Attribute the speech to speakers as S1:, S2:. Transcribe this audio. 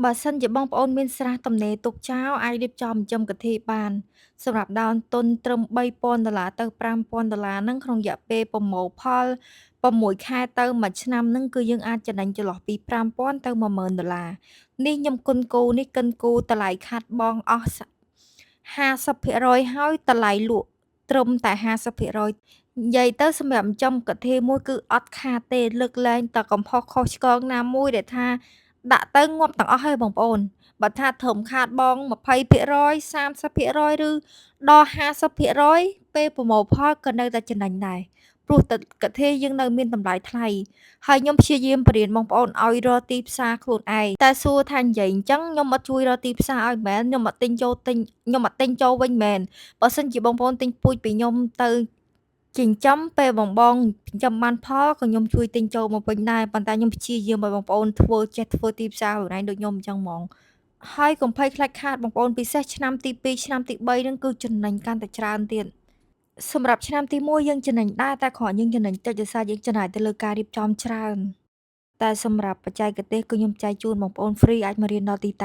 S1: បើសិនជាបងប្អូនមានស្រះទំនេរទុកចោលអាចរៀបចំចិញ្ចឹមកន្ធាយបានសម្រាប់ដើមទុនត្រឹម$3,000ទៅ$5,000ហ្នឹងក្នុងរយៈពេលប្រមូលផល6ខែទៅមួយឆ្នាំហ្នឹងគឺយើងអាចចំណេញចន្លោះពី$5,000ទៅ$10,000នេះខ្ញុំគន់គូរនេះកិនគូរតម្លៃខាតបង់អស់50%ហើយតម្លៃលក់ត្រឹមតែ50%និយាយទៅសម្រាប់ចិញ្ចឹមកន្ធាយមួយគឺអត់ខាតទេលើកលែងតែកំហុសខុសឆ្គងណាមួយដែលថាដាក់ទៅងាប់ទាំងអស់ហើយបងប្អូនបើថាធំខាតបង់20% 30%ឬដល់50%ពេលប្រមូលផលក៏នៅតែចំណេញដែរព្រោះទឹកកន្ធាយយើងនៅមានតម្លៃថ្លៃហើយខ្ញុំព្យាយាមបរៀនបងប្អូនឲ្យរកទីផ្សារខ្លួនឯងតែសួរថានិយាយអញ្ចឹងខ្ញុំអត់ជួយរកទីផ្សារឲ្យមែនខ្ញុំអត់ទិញចូលវិញមែនបើសិនជាបងប្អូនទិញពូជពីខ្ញុំទៅចិញ្ចឹមពេលបងចិញ្ចឹមបានផលក៏ខ្ញុំជួយទិញចូលមកវិញដែរប៉ុន្តែខ្ញុំព្យាយាមឲ្យបងប្អូនចេះធ្វើទីផ្សារខ្លួនឯងដូចខ្ញុំអញ្ចឹងហ្មងហើយកុំភ័យខ្លាចខាតបងប្អូនពិសេសឆ្នាំទី2ឆ្នាំទី3ហ្នឹងគឺចំណេញកាន់តែច្រើនទៀតសម្រាប់ឆ្នាំទី1យើងចំណេញដែរតែគ្រាន់យើងចំណេញតិចដោយសារយើងចំណាយទៅលើការរៀបចំច្រើនតែសម្រាប់បច្ចេកទេសគឺខ្ញុំចែកជូនបងប្អូនហ្វ្រីអាចមករៀនដល់ទីតាំង